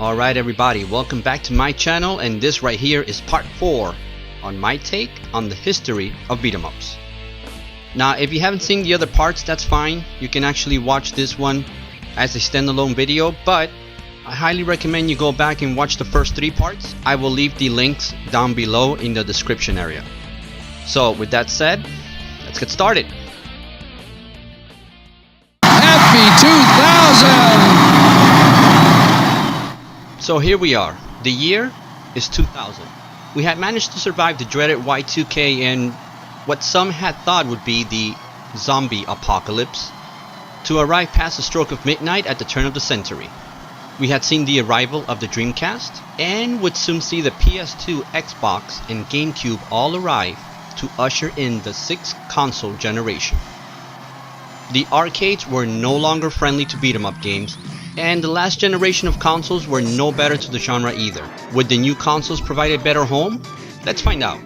Alright everybody, welcome back to my channel, and this right here is part 4 on my take on the history of beat 'em ups. Now if you haven't seen the other parts, that's fine. You can actually watch this one as a standalone video, but I highly recommend you go back and watch the first 3 parts. I will leave the links down below in the description area. So with that said, let's get started. Happy 2000! So here we are. The year is 2000. We had managed to survive the dreaded Y2K and what some had thought would be the zombie apocalypse to arrive past the stroke of midnight at the turn of the century. We had seen the arrival of the Dreamcast and would soon see the PS2, Xbox, and Gamecube all arrive to usher in the 6th console generation. The arcades were no longer friendly to beat 'em up games, and the last generation of consoles were no better to the genre either. Would the new consoles provide a better home? Let's find out.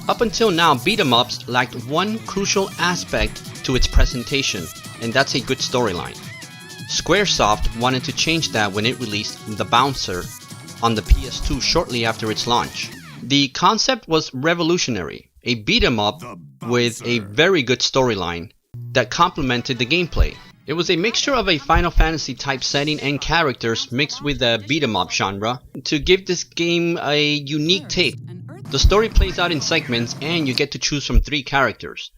Up until now, beat 'em ups lacked one crucial aspect to its presentation, and that's a good storyline. Squaresoft wanted to change that when it released The Bouncer on the PS2 shortly after its launch. The concept was revolutionary, a beat 'em up with a very good storyline that complemented the gameplay. It was a mixture of a Final Fantasy type setting and characters mixed with the beat 'em up genre to give this game a unique take. The story plays out in segments and you get to choose from 3 characters.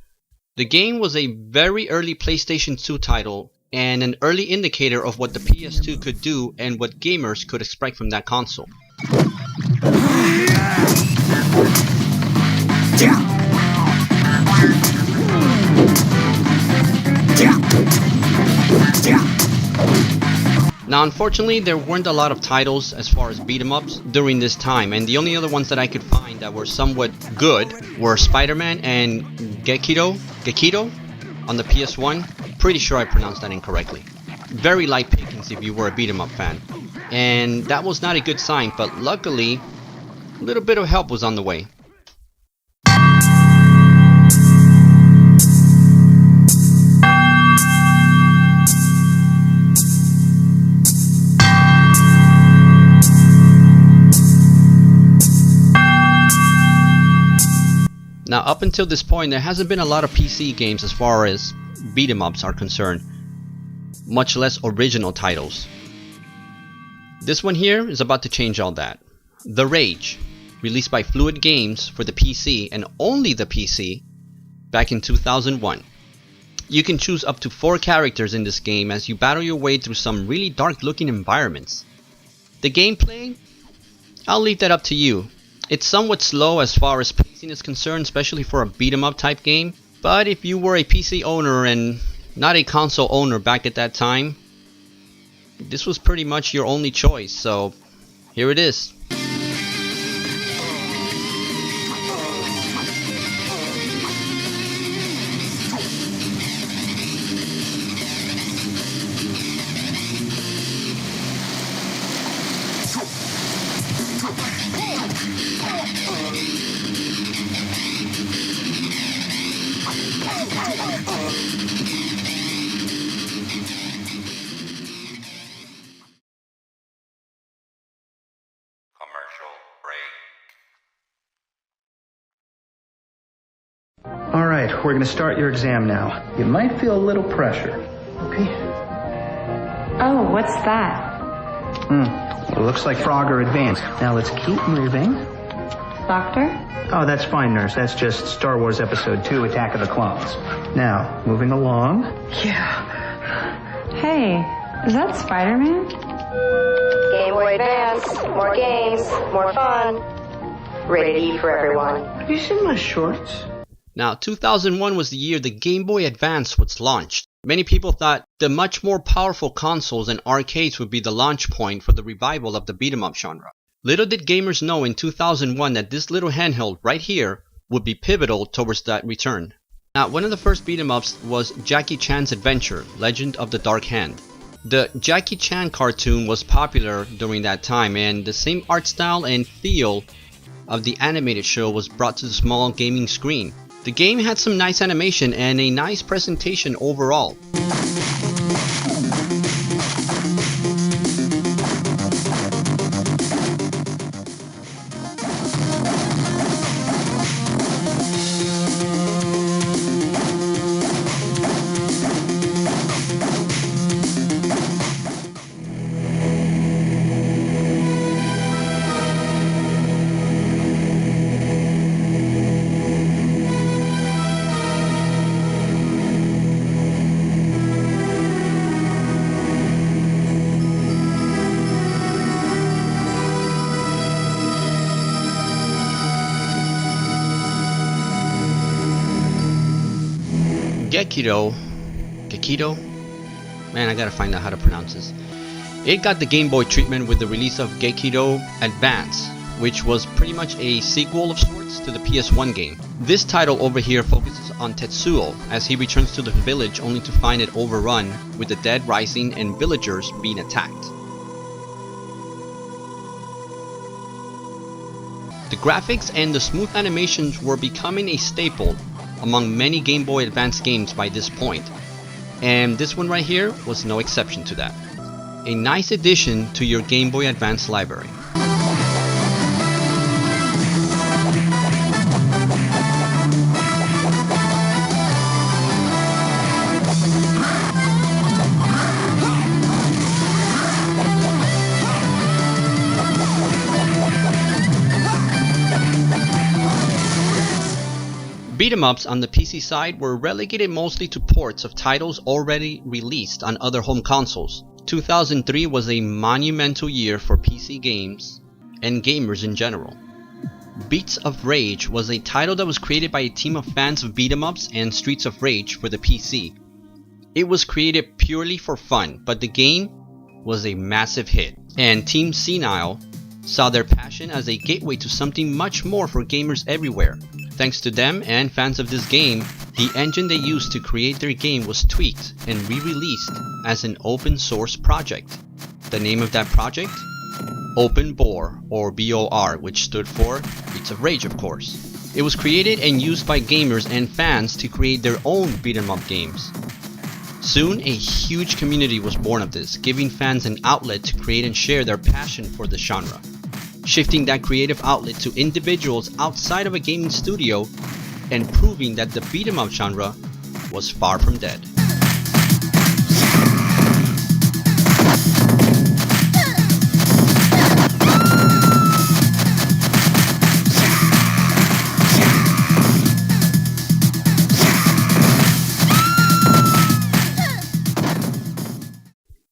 The game was a very early PlayStation 2 title and an early indicator of what the PS2 could do and what gamers could expect from that console. Now unfortunately there weren't a lot of titles as far as beat 'em ups during this time, and the only other ones that I could find that were somewhat good were Spider-Man and Gekido on the PS1. Pretty sure I pronounced that incorrectly. Very light pickings if you were a beat 'em up fan, and that was not a good sign, but luckily a little bit of help was on the way. Now up until this point there hasn't been a lot of PC games as far as beat 'em ups are concerned, much less original titles. This one here is about to change all that. The Rage, released by Fluid Games for the PC and only the PC back in 2001. You can choose up to 4 characters in this game as you battle your way through some really dark looking environments. The gameplay, I'll leave that up to you. It's somewhat slow as far as pacing is concerned, especially for a beat 'em up type game. But if you were a PC owner and not a console owner back at that time, this was pretty much your only choice, so here it is. All right, we're going to start your exam now. You might feel a little pressure, okay? Oh, what's that? It looks like Frogger Advanced. Now let's keep moving. Doctor? Oh, that's fine, nurse. That's just Star Wars Episode 2, Attack of the Clones. Now, moving along. Yeah. Hey, is that Spider-Man? Game Boy Advance, more games, more fun. Rated E for everyone. Have you seen my shorts? Now 2001 was the year the Game Boy Advance was launched. Many people thought the much more powerful consoles and arcades would be the launch point for the revival of the beat 'em up genre. Little did gamers know in 2001 that this little handheld right here would be pivotal towards that return. Now, one of the first beat 'em ups was Jackie Chan's Adventure, Legend of the Dark Hand. The Jackie Chan cartoon was popular during that time, and the same art style and feel of the animated show was brought to the small gaming screen. The game had some nice animation and a nice presentation overall. Gekido? Man, I gotta find out how to pronounce this. It got the Game Boy treatment with the release of Gekido Advance, which was pretty much a sequel of sorts to the PS1 game. This title over here focuses on Tetsuo as he returns to the village only to find it overrun with the dead rising and villagers being attacked. The graphics and the smooth animations were becoming a staple among many Game Boy Advance games by this point, and this one right here was no exception to that. A nice addition to your Game Boy Advance library. Beat-em-ups on the PC side were relegated mostly to ports of titles already released on other home consoles. 2003 was a monumental year for PC games and gamers in general. Beats of Rage was a title that was created by a team of fans of beat-em-ups and Streets of Rage for the PC. It was created purely for fun, but the game was a massive hit, and Team Senile saw their passion as a gateway to something much more for gamers everywhere. Thanks to them and fans of this game, the engine they used to create their game was tweaked and re-released as an open source project. The name of that project? Openbore, or BOR, which stood for Beats of Rage, of course. It was created and used by gamers and fans to create their own beat-em-up games. Soon, a huge community was born of this, giving fans an outlet to create and share their passion for the genre. Shifting that creative outlet to individuals outside of a gaming studio and proving that the beat-em-up genre was far from dead.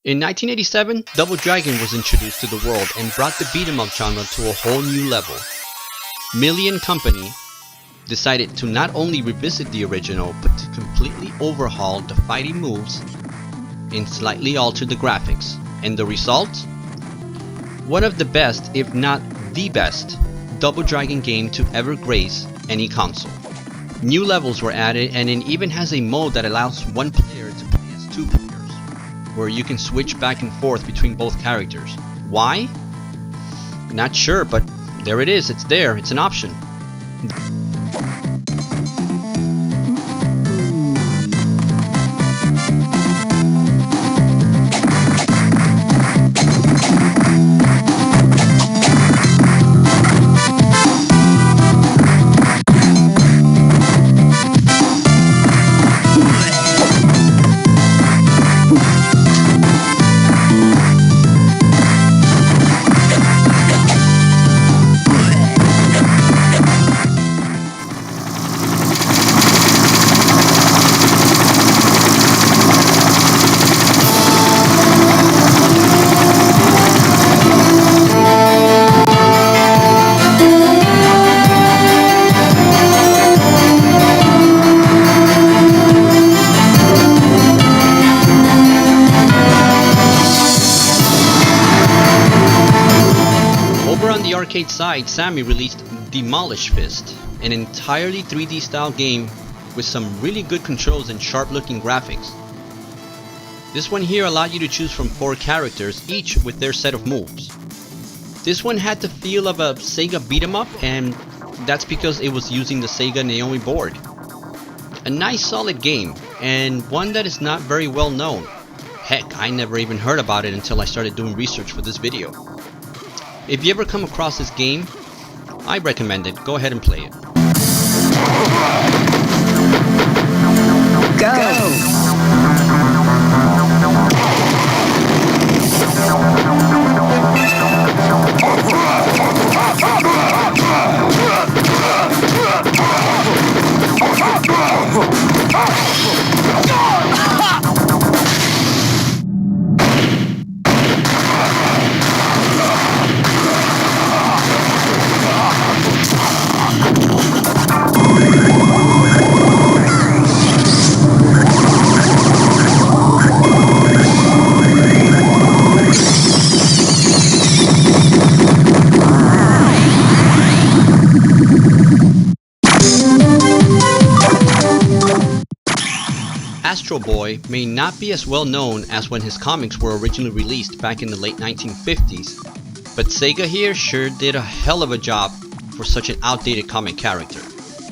In 1987, Double Dragon was introduced to the world and brought the beat-em-up genre to a whole new level. Million Company decided to not only revisit the original, but to completely overhaul the fighting moves and slightly alter the graphics. And the result? One of the best, if not the best, Double Dragon game to ever grace any console. New levels were added, and it even has a mode that allows one player to play as two players, where you can switch back and forth between both characters. Why? Not sure, but there it is, it's there, it's an option. Arcade side, Sammy released Demolish Fist, an entirely 3D style game with some really good controls and sharp looking graphics. This one here allowed you to choose from 4 characters, each with their set of moves. This one had the feel of a Sega beat 'em up, and that's because it was using the Sega Naomi board. A nice solid game, and one that is not very well known. Heck, I never even heard about it until I started doing research for this video. If you ever come across this game, I recommend it. Go ahead and play it. Go! Astro Boy may not be as well known as when his comics were originally released back in the late 1950s, but Sega here sure did a hell of a job for such an outdated comic character.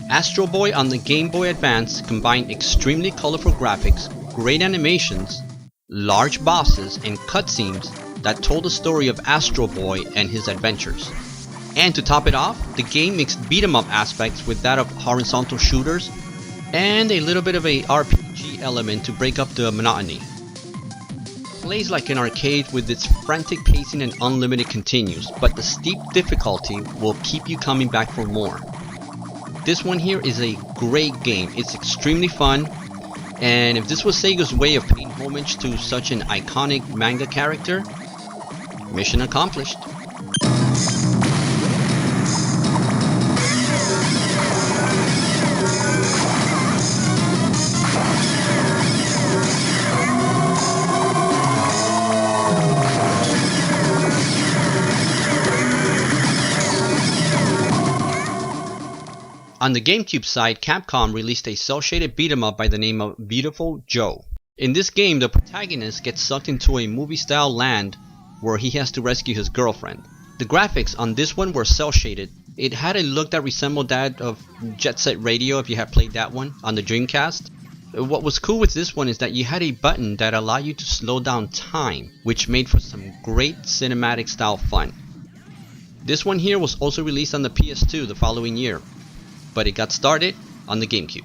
Astro Boy on the Game Boy Advance combined extremely colorful graphics, great animations, large bosses, and cutscenes that told the story of Astro Boy and his adventures. And to top it off, the game mixed beat 'em up aspects with that of horizontal shooters and a little bit of a RPG element to break up the monotony. Plays like an arcade with its frantic pacing and unlimited continues, but the steep difficulty will keep you coming back for more. This one here is a great game. It's extremely fun, and if this was Sega's way of paying homage to such an iconic manga character, mission accomplished. On the Gamecube side, Capcom released a cel-shaded beat 'em up by the name of Viewtiful Joe. In this game, the protagonist gets sucked into a movie-style land where he has to rescue his girlfriend. The graphics on this one were cel-shaded. It had a look that resembled that of Jet Set Radio if you had played that one on the Dreamcast. What was cool with this one is that you had a button that allowed you to slow down time, which made for some great cinematic style fun. This one here was also released on the PS2 the following year, but it got started on the Gamecube.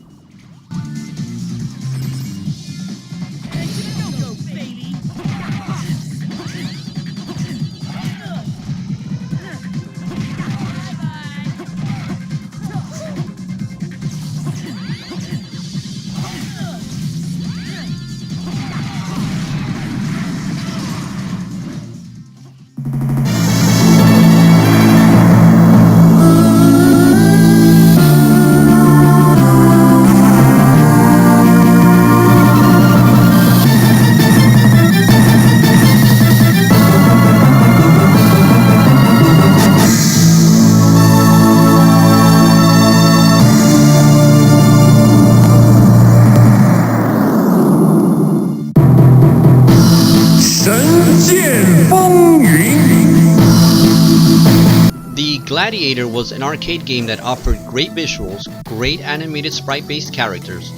The Gladiator was an arcade game that offered great visuals, great animated sprite-based characters,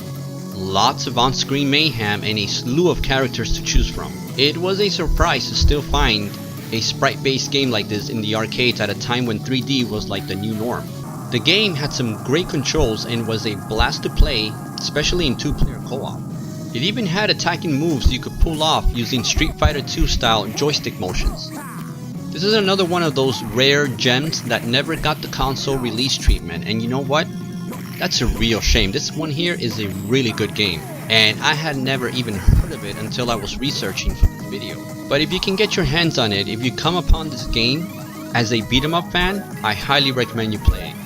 lots of on-screen mayhem, and a slew of characters to choose from. It was a surprise to still find a sprite-based game like this in the arcades at a time when 3D was like the new norm. The game had some great controls and was a blast to play, especially in 2-player co-op. It even had attacking moves you could pull off using Street Fighter II style joystick motions. This is another one of those rare gems that never got the console release treatment, and you know what? That's a real shame. This one here is a really good game, and I had never even heard of it until I was researching for this video. But if you can get your hands on it, if you come upon this game as a beat 'em up fan, I highly recommend you play it.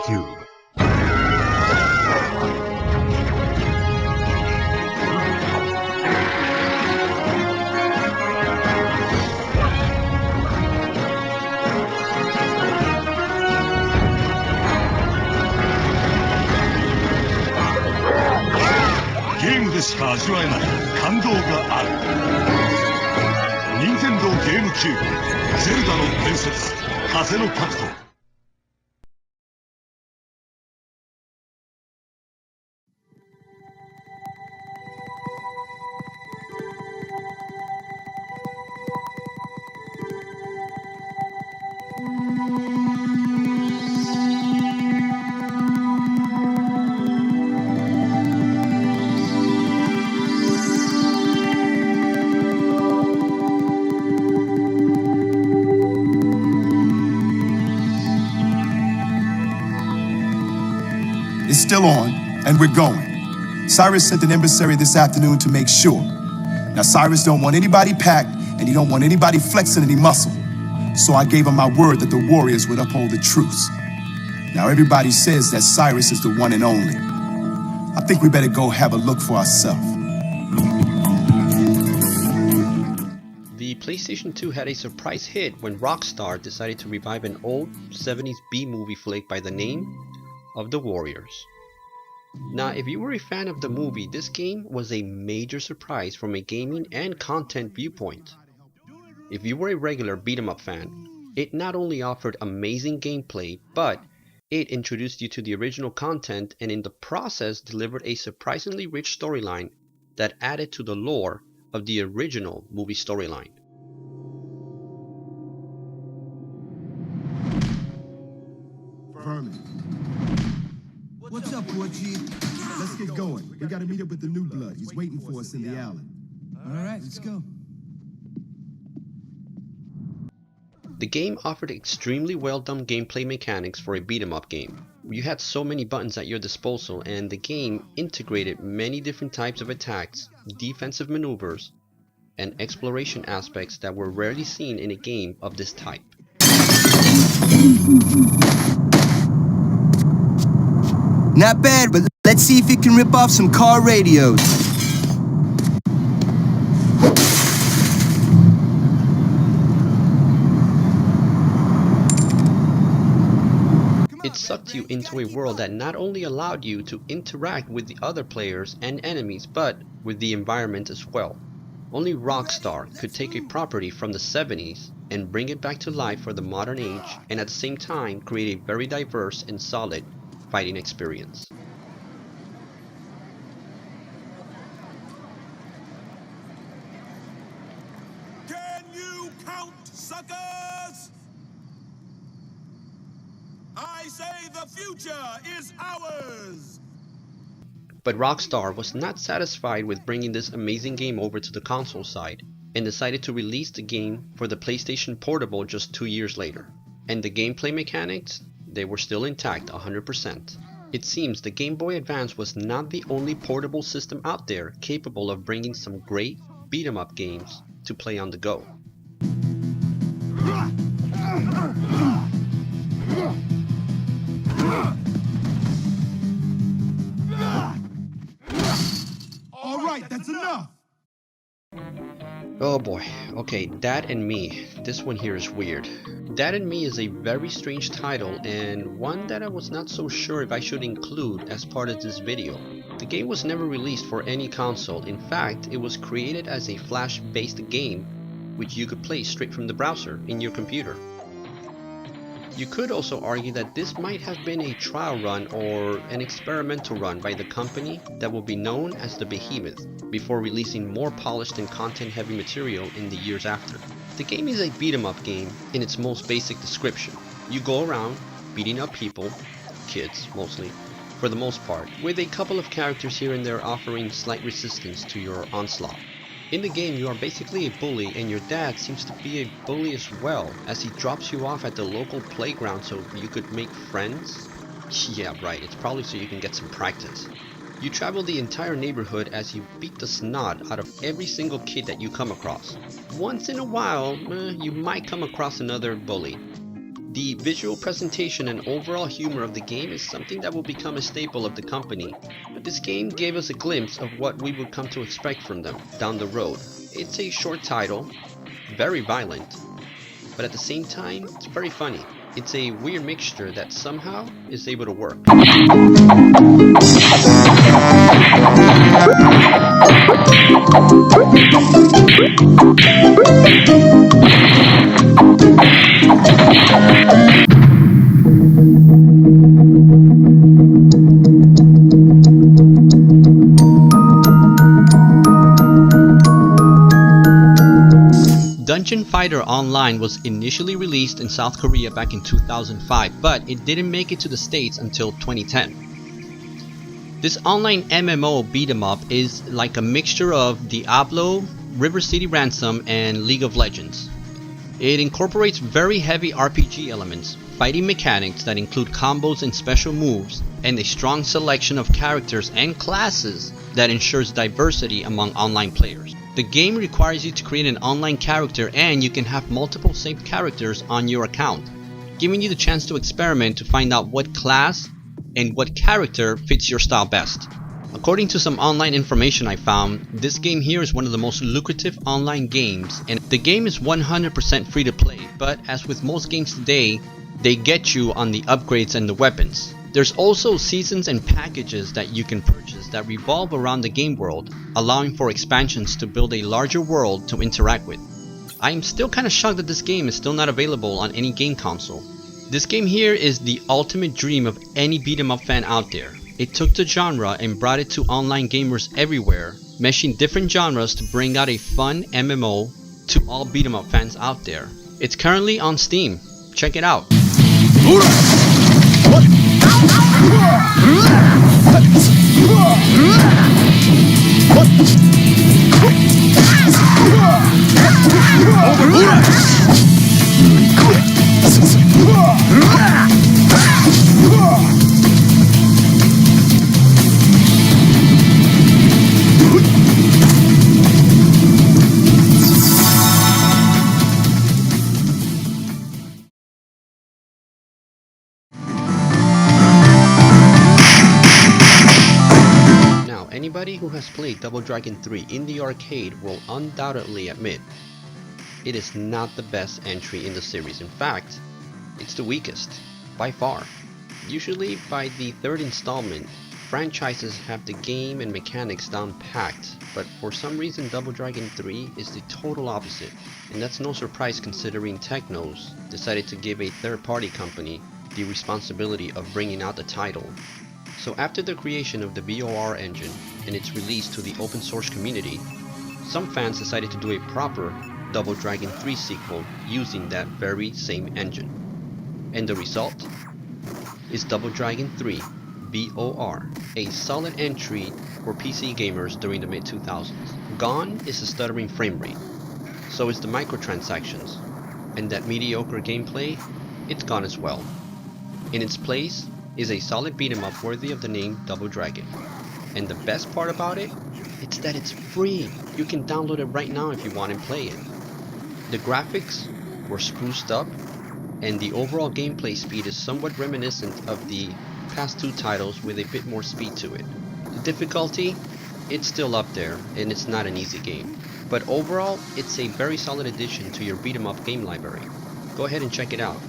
Gamecube. Game でしか味わえない感動がある。任天堂ゲームキューブ、ゼルダの伝説、風のタクト。It's still on, and we're going. Cyrus sent an emissary this afternoon to make sure. Now, Cyrus don't want anybody packed, and he don't want anybody flexing any muscle. So I gave him my word that the warriors would uphold the truce. Now, everybody says that Cyrus is the one and only. I think we better go have a look for ourselves. The PlayStation 2 had a surprise hit when Rockstar decided to revive an old 70s B-movie flick by the name of The Warriors. Now, if you were a fan of the movie, this game was a major surprise from a gaming and content viewpoint. If you were a regular beat-em-up fan, it not only offered amazing gameplay, but it introduced you to the original content and in the process delivered a surprisingly rich storyline that added to the lore of the original movie storyline. What's up, boy G? Let's get going. We gotta meet up with the new blood. He's waiting for us in the alley. All right, let's go. The game offered extremely well done gameplay mechanics for a beat-em-up game. You had so many buttons at your disposal, and the game integrated many different types of attacks, defensive maneuvers, and exploration aspects that were rarely seen in a game of this type. Not bad, but let's see if you can rip off some car radios. It sucked you into a world that not only allowed you to interact with the other players and enemies, but with the environment as well. Only Rockstar could take a property from the 70s and bring it back to life for the modern age, and at the same time create a very diverse and solid fighting experience. Can you count, suckers? I say the future is ours! But Rockstar was not satisfied with bringing this amazing game over to the console side, and decided to release the game for the PlayStation Portable just 2 years later. And the gameplay mechanics? They were still intact 100%. It seems the Game Boy Advance was not the only portable system out there capable of bringing some great beat-em-up games to play on the go. All right, that's enough. Oh boy, okay, Dad and Me. This one here is weird. Dad and Me is a very strange title and one that I was not so sure if I should include as part of this video. The game was never released for any console. In fact, it was created as a Flash-based game which you could play straight from the browser in your computer. You could also argue that this might have been a trial run or an experimental run by the company that will be known as the Behemoth, before releasing more polished and content-heavy material in the years after. The game is a beat-em-up game in its most basic description. You go around beating up people, kids mostly, for the most part, with a couple of characters here and there offering slight resistance to your onslaught. In the game, you are basically a bully, and your dad seems to be a bully as well, as he drops you off at the local playground so you could make friends? Yeah, right, it's probably so you can get some practice. You travel the entire neighborhood as you beat the snot out of every single kid that you come across. Once in a while, you might come across another bully. The visual presentation and overall humor of the game is something that will become a staple of the company. This game gave us a glimpse of what we would come to expect from them down the road. It's a short title, very violent, but at the same time, it's very funny. It's a weird mixture that somehow is able to work. Dungeon Fighter Online was initially released in South Korea back in 2005, but it didn't make it to the States until 2010. This online MMO beat 'em up is like a mixture of Diablo, River City Ransom, and League of Legends. It incorporates very heavy RPG elements, fighting mechanics that include combos and special moves, and a strong selection of characters and classes that ensures diversity among online players. The game requires you to create an online character, and you can have multiple saved characters on your account, giving you the chance to experiment to find out what class and what character fits your style best. According to some online information I found, this game here is one of the most lucrative online games, and the game is 100% free to play, but as with most games today, they get you on the upgrades and the weapons. There's also seasons and packages that you can purchase that revolve around the game world, allowing for expansions to build a larger world to interact with. I'm still kinda shocked that this game is still not available on any game console. This game here is the ultimate dream of any beat 'em up fan out there. It took the genre and brought it to online gamers everywhere, meshing different genres to bring out a fun MMO to all beat 'em up fans out there. It's currently on Steam. Check it out. Anybody who has played Double Dragon 3 in the arcade will undoubtedly admit it is not the best entry in the series. In fact, it's the weakest, by far. Usually by the third installment, franchises have the game and mechanics down packed, but for some reason Double Dragon 3 is the total opposite, and that's no surprise considering Technos decided to give a third-party company the responsibility of bringing out the title. So after the creation of the BOR engine and its release to the open source community, some fans decided to do a proper Double Dragon 3 sequel using that very same engine. And the result is Double Dragon 3 BOR, a solid entry for PC gamers during the mid-2000s. Gone is the stuttering frame rate, so is the microtransactions, and that mediocre gameplay, it's gone as well. In its place is a solid beat 'em up worthy of the name Double Dragon. And the best part about it, it's that it's free. You can download it right now if you want and play it. The graphics were spruced up, and the overall gameplay speed is somewhat reminiscent of the past two titles with a bit more speed to it. The difficulty, it's still up there, and it's not an easy game. But overall, it's a very solid addition to your beat 'em up game library. Go ahead and check it out.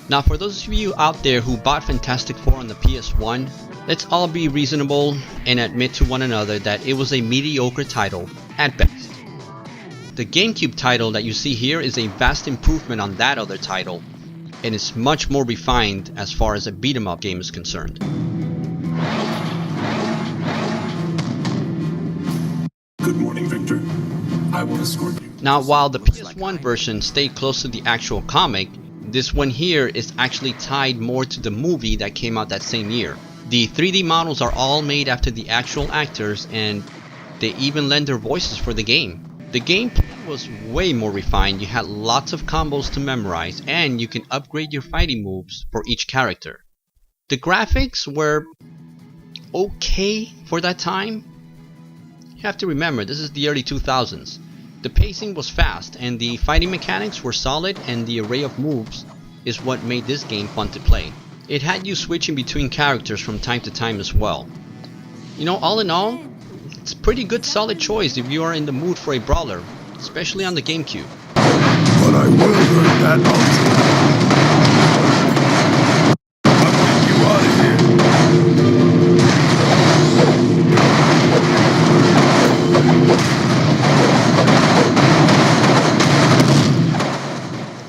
Now for those of you out there who bought Fantastic Four on the PS1, let's all be reasonable and admit to one another that it was a mediocre title at best. The Gamecube title that you see here is a vast improvement on that other title, and is much more refined as far as a beat 'em up game is concerned. Good morning, Victor. I will escort you. Now while the PS1 version stayed close to the actual comic, this one here is actually tied more to the movie that came out that same year. The 3D models are all made after the actual actors, and they even lend their voices for the game. The gameplay was way more refined. You had lots of combos to memorize, and you can upgrade your fighting moves for each character. The graphics were okay for that time. You have to remember, this is the early 2000s. The pacing was fast, and the fighting mechanics were solid, and the array of moves is what made this game fun to play. It had you switching between characters from time to time as well. You know, all in all, it's a pretty good solid choice if you are in the mood for a brawler, especially on the Gamecube. But I will hurt that ultra. I'll get you out of here.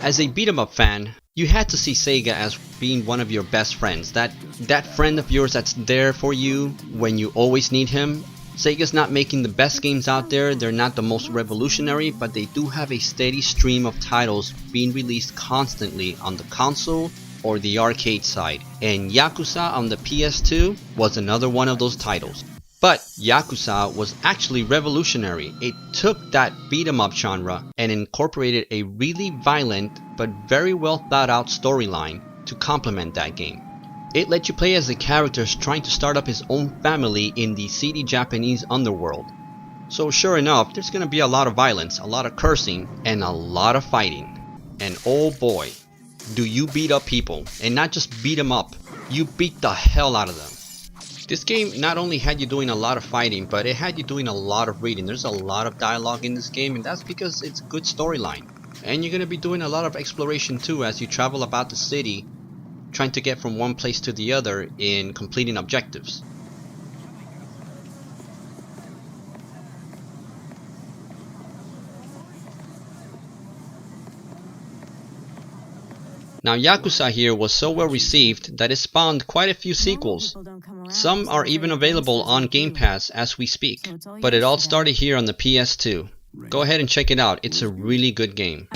As a beat-em-up fan, you had to see Sega as being one of your best friends. That friend of yours that's there for you when you always need him. Sega's not making the best games out there, they're not the most revolutionary, but they do have a steady stream of titles being released constantly on the console or the arcade side. And Yakuza on the PS2 was another one of those titles. But Yakuza was actually revolutionary. It took that beat-em-up genre and incorporated a really violent but very well thought out storyline to complement that game. It let you play as the characters trying to start up his own family in the seedy Japanese underworld. So sure enough, there's gonna be a lot of violence, a lot of cursing, and a lot of fighting. And oh boy, do you beat up people, and not just beat them up, you beat the hell out of them. This game not only had you doing a lot of fighting, but it had you doing a lot of reading. There's a lot of dialogue in this game, and that's because it's a good storyline. And you're gonna be doing a lot of exploration too as you travel about the city, trying to get from one place to the other in completing objectives. Now Yakuza here was so well received that it spawned quite a few sequels. Some are even available on Game Pass as we speak. But it all started here on the PS2. Go ahead and check it out, it's a really good game.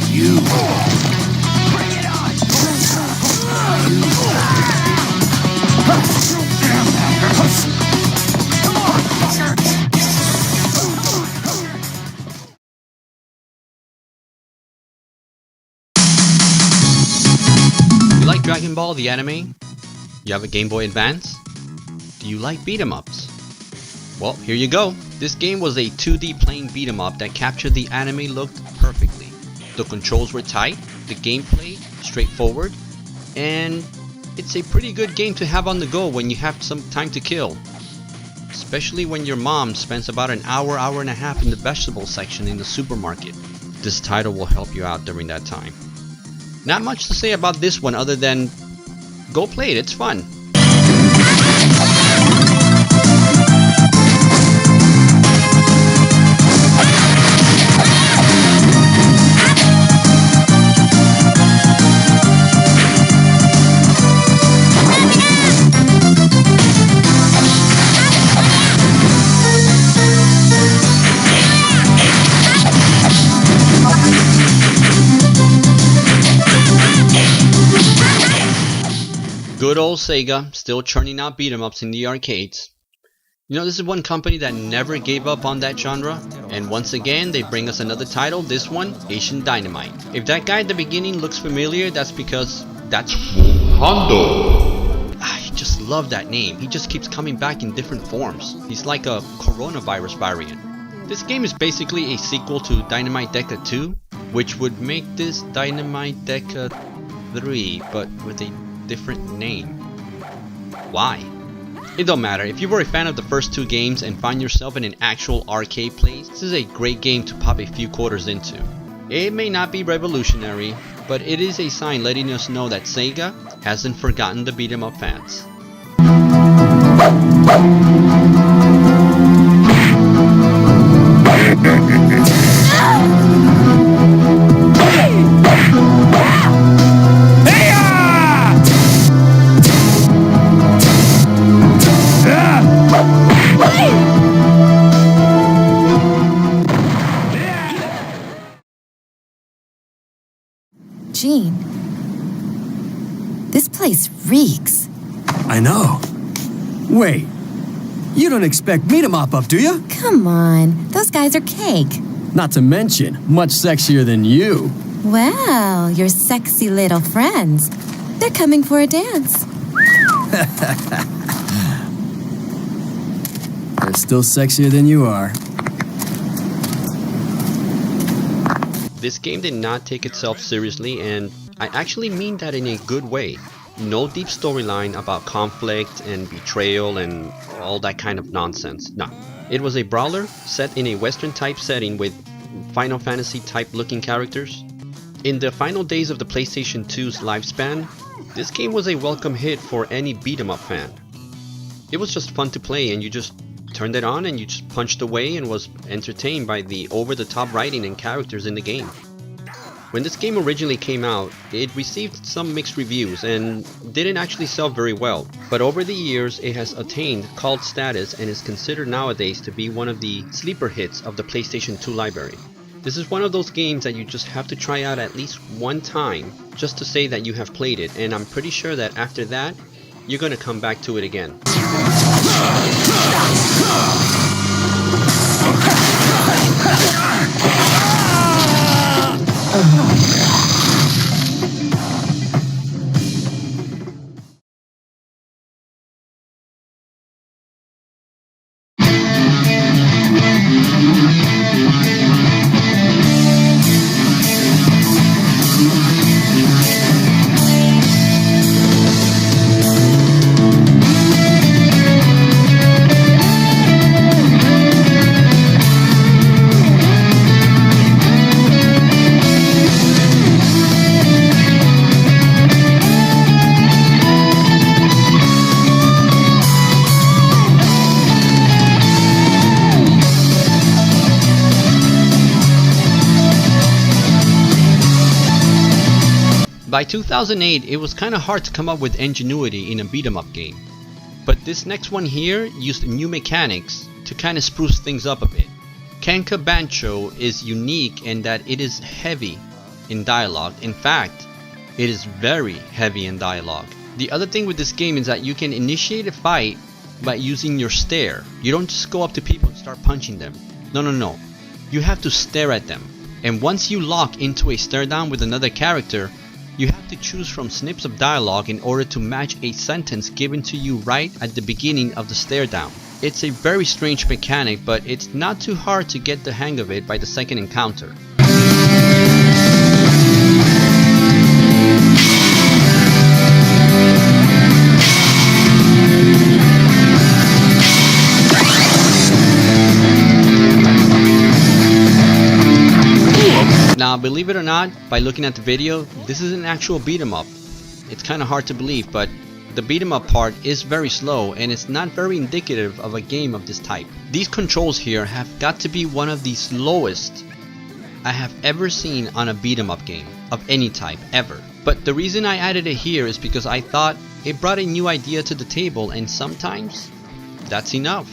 You like Dragon Ball, the anime? You have a Game Boy Advance? Do you like beat-em-ups? Well, here you go. This game was a 2D playing beat-em-up that captured the anime look perfectly. The controls were tight, the gameplay straightforward, and it's a pretty good game to have on the go when you have some time to kill. Especially when your mom spends about an hour and a half in the vegetable section in the supermarket. This title will help you out during that time. Not much to say about this one other than go play it, it's fun. Good old Sega, still churning out beat-em-ups in the arcades. You know, this is one company that never gave up on that genre, and once again they bring us another title, this one, Asian Dynamite. If that guy at the beginning looks familiar, that's because that's Hondo. I just love that name, he just keeps coming back in different forms. He's like a coronavirus variant. This game is basically a sequel to Dynamite Deca 2, which would make this Dynamite Deca 3, but with a different name. Why? It don't matter. If you were a fan of the first two games and find yourself in an actual arcade place, this is a great game to pop a few quarters into. It may not be revolutionary, but it is a sign letting us know that Sega hasn't forgotten the beat 'em up fans. Gene, this place reeks. I know. Wait, you don't expect me to mop up, do you? Come on, those guys are cake. Not to mention, much sexier than you. Well, your sexy little friends. They're coming for a dance. They're still sexier than you are. This game did not take itself seriously, and I actually mean that in a good way. No deep storyline about conflict and betrayal and all that kind of nonsense. No. It was a brawler set in a Western type setting with Final Fantasy type looking characters. In the final days of the PlayStation 2's lifespan, this game was a welcome hit for any beat 'em up fan. It was just fun to play, and you just turned it on and you just punched away and was entertained by the over-the-top writing and characters in the game. When this game originally came out, it received some mixed reviews and didn't actually sell very well, but over the years it has attained cult status and is considered nowadays to be one of the sleeper hits of the PlayStation 2 library. This is one of those games that you just have to try out at least one time just to say that you have played it, and I'm pretty sure that after that, you're gonna come back to it again. By 2008, it was kinda hard to come up with ingenuity in a beat 'em up game. But this next one here used new mechanics to kinda spruce things up a bit. Kenka bancho is unique in that it is heavy in dialogue. In fact, it is very heavy in dialogue. The other thing with this game is that you can initiate a fight by using your stare. You don't just go up to people and start punching them. No. You have to stare at them. And once you lock into a stare down with another character, you have to choose from snips of dialogue in order to match a sentence given to you right at the beginning of the stare down. It's a very strange mechanic, but it's not too hard to get the hang of it by the second encounter. Now, believe it or not, by looking at the video, this is an actual beat 'em up. It's kind of hard to believe, but the beat 'em up part is very slow and it's not very indicative of a game of this type. These controls here have got to be one of the slowest I have ever seen on a beat 'em up game of any type ever. But the reason I added it here is because I thought it brought a new idea to the table, and sometimes that's enough.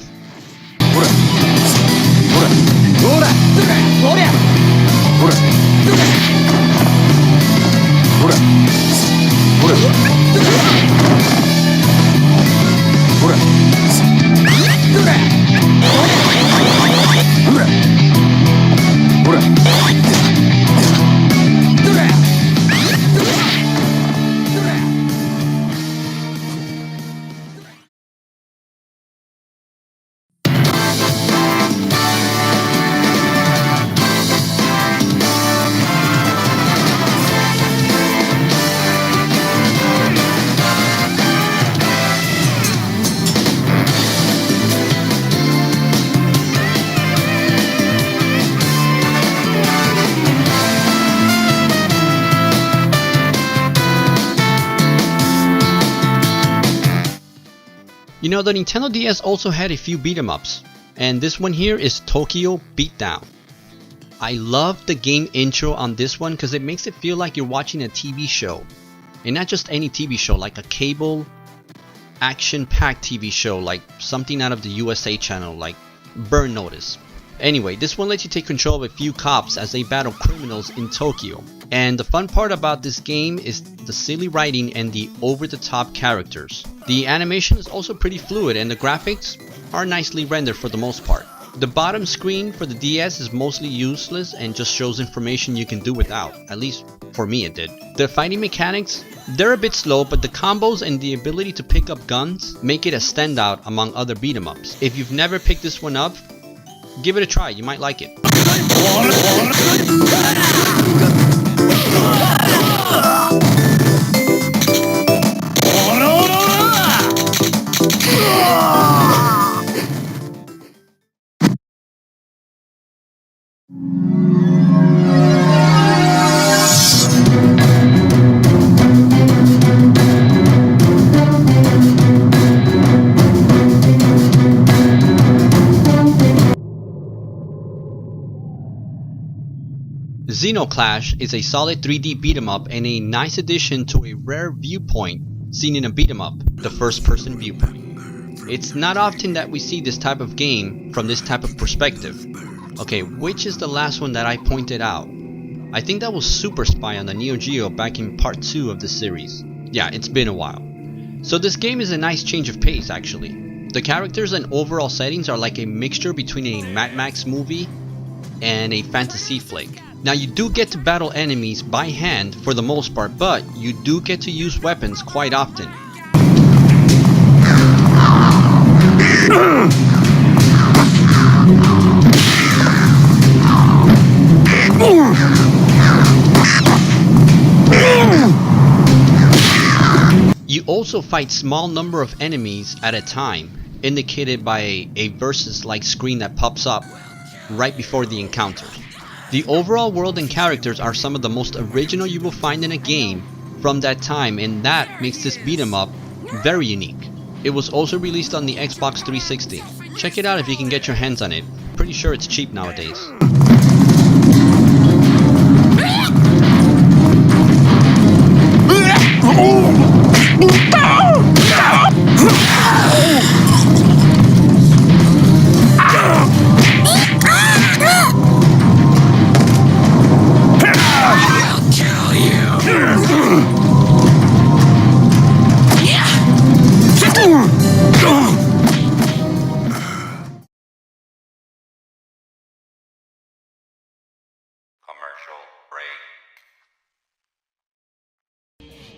You know, the Nintendo DS also had a few beat 'em ups, and this one here is Tokyo Beatdown. I love the game intro on this one because it makes it feel like you're watching a TV show, and not just any TV show, like a cable action-packed TV show, like something out of the USA channel, like Burn Notice. Anyway, this one lets you take control of a few cops as they battle criminals in Tokyo. And the fun part about this game is the silly writing and the over-the-top characters. The animation is also pretty fluid and the graphics are nicely rendered for the most part. The bottom screen for the DS is mostly useless and just shows information you can do without. At least for me it did. The fighting mechanics, they're a bit slow, but the combos and the ability to pick up guns make it a standout among other beat 'em ups. If you've never picked this one up, give it a try, you might like it. Zeno Clash is a solid 3D beat 'em up and a nice addition to a rare viewpoint seen in a beat 'em up, the first person viewpoint. It's not often that we see this type of game from this type of perspective. Okay, which is the last one that I pointed out? I think that was Super Spy on the Neo Geo back in part 2 of the series. Yeah, it's been a while. So this game is a nice change of pace actually. The characters and overall settings are like a mixture between a Mad Max movie and a fantasy flick. Now you do get to battle enemies by hand for the most part, but you do get to use weapons quite often. You also fight small number of enemies at a time, indicated by a versus like screen that pops up right before the encounter. The overall world and characters are some of the most original you will find in a game from that time, and that makes this beat 'em up very unique. It was also released on the Xbox 360. Check it out if you can get your hands on it. Pretty sure it's cheap nowadays.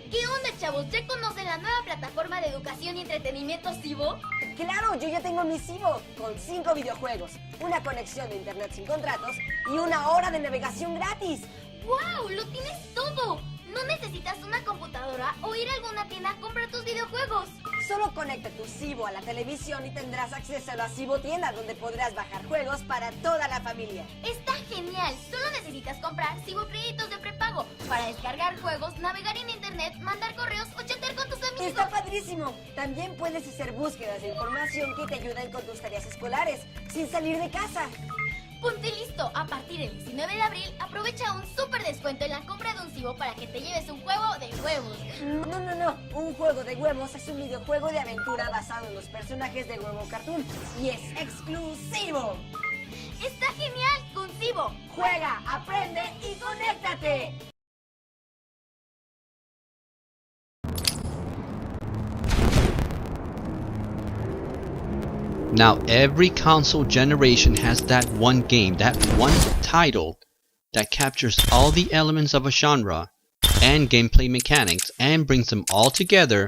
¿Qué onda, chavos? ¿Ya conocen la nueva plataforma de educación y entretenimiento Cibo? Claro, yo ya tengo mi Cibo con 5 videojuegos, una conexión de internet sin contratos y 1 hora de navegación gratis. ¡Wow! ¡Lo tienes todo! No necesitas una computadora o ir a alguna tienda a comprar tus videojuegos. Solo conecta tu Cibo a la televisión y tendrás acceso a la Cibo tienda donde podrás bajar juegos para toda la familia. ¡Está genial! Solo necesitas comprar Cibo créditos de prepago para descargar juegos, navegar en internet, mandar correos o chatear con tus amigos. ¡Está padrísimo! También puedes hacer búsquedas de información que te ayuden con tus tareas escolares sin salir de casa. Ponte listo, a partir del 19 de abril aprovecha un súper descuento en la compra de un Cibo para que te lleves un juego de huevos. No, un juego de huevos es un videojuego de aventura basado en los personajes de Huevo Cartoon y es exclusivo. ¡Está genial! Con Cibo, juega, aprende y conéctate. Now every console generation has that one game, that one title that captures all the elements of a genre and gameplay mechanics and brings them all together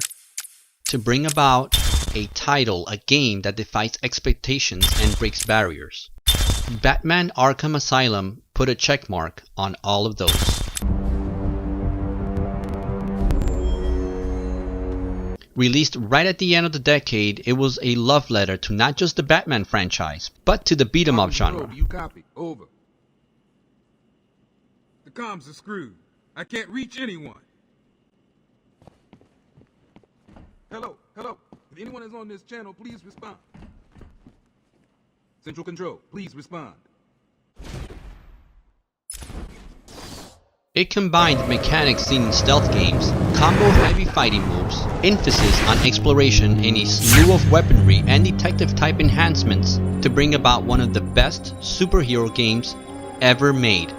to bring about a title, a game that defies expectations and breaks barriers. Batman Arkham Asylum put a checkmark on all of those. Released right at the end of the decade, it was a love letter to not just the Batman franchise, but to the beat 'em up genre. You copy. Over. The comms are screwed. I can't reach anyone. Hello. If anyone is on this channel, please respond. Central Control, please respond. It combined mechanics seen in stealth games, combo-heavy fighting moves, emphasis on exploration, and a slew of weaponry and detective-type enhancements to bring about one of the best superhero games ever made,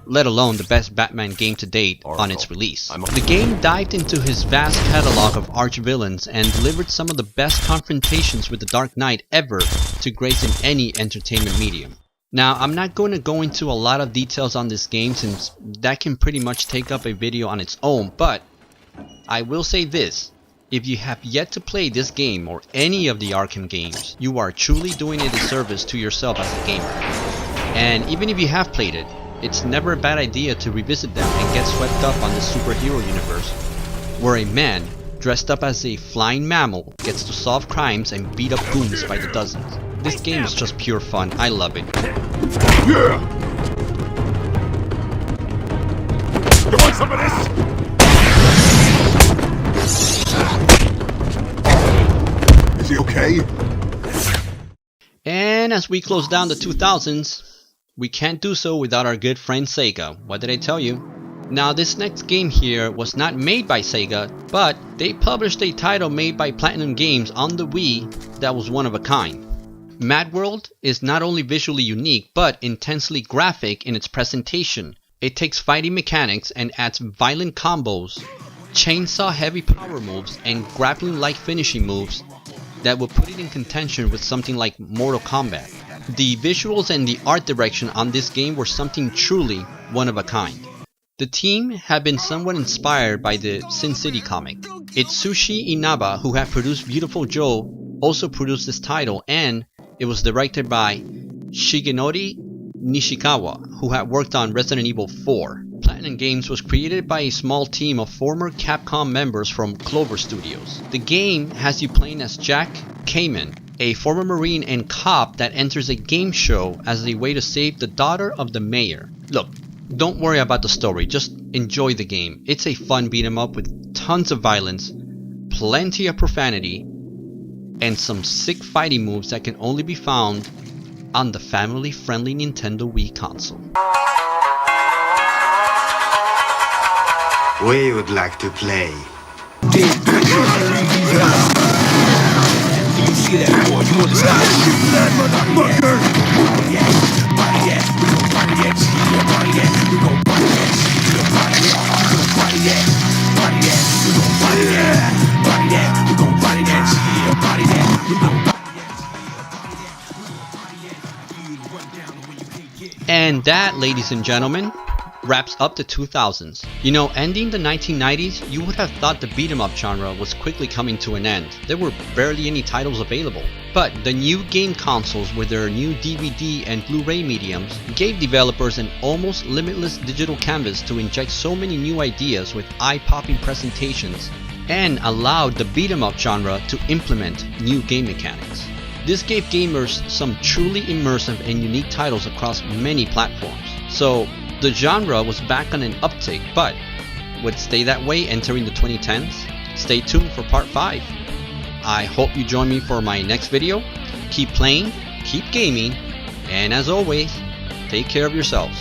let alone the best Batman game to date on its release. The game dived into his vast catalog of arch-villains and delivered some of the best confrontations with the Dark Knight ever to grace in any entertainment medium. Now, I'm not going to go into a lot of details on this game since that can pretty much take up a video on its own, but I will say this: if you have yet to play this game or any of the Arkham games, you are truly doing a disservice to yourself as a gamer. And even if you have played it, it's never a bad idea to revisit them and get swept up on the superhero universe, where a man dressed up as a flying mammal gets to solve crimes and beat up goons by the dozens. This game is just pure fun. I love it. Yeah! You want some of this? Is he okay? And as we close down the 2000s, we can't do so without our good friend Sega. What did I tell you? Now, this next game here was not made by Sega, but they published a title made by Platinum Games on the Wii that was one of a kind. Madworld is not only visually unique, but intensely graphic in its presentation. It takes fighting mechanics and adds violent combos, chainsaw-heavy power moves, and grappling-like finishing moves that will put it in contention with something like Mortal Kombat. The visuals and the art direction on this game were something truly one of a kind. The team had been somewhat inspired by the Sin City comic. Itsushi Inaba, who had produced Viewtiful Joe, also produced this title, and it was directed by Shigenori Nishikawa, who had worked on Resident Evil 4. Platinum Games was created by a small team of former Capcom members from Clover Studios. The game has you playing as Jack Kamen, a former Marine and cop that enters a game show as a way to save the daughter of the mayor. Look, don't worry about the story, just enjoy the game. It's a fun beat 'em up with tons of violence, plenty of profanity, and some sick fighting moves that can only be found on the family-friendly Nintendo Wii console. We would like to play. And that, ladies and gentlemen, wraps up the 2000s. You know, ending the 1990s, you would have thought the beat-em-up genre was quickly coming to an end. There were barely any titles available. But the new game consoles with their new DVD and Blu-ray mediums gave developers an almost limitless digital canvas to inject so many new ideas with eye-popping presentations, and allowed the beat-em-up genre to implement new game mechanics. This gave gamers some truly immersive and unique titles across many platforms. So the genre was back on an uptick, but would it stay that way entering the 2010s? Stay tuned for part 5. I hope you join me for my next video. Keep playing, keep gaming, and as always, take care of yourselves.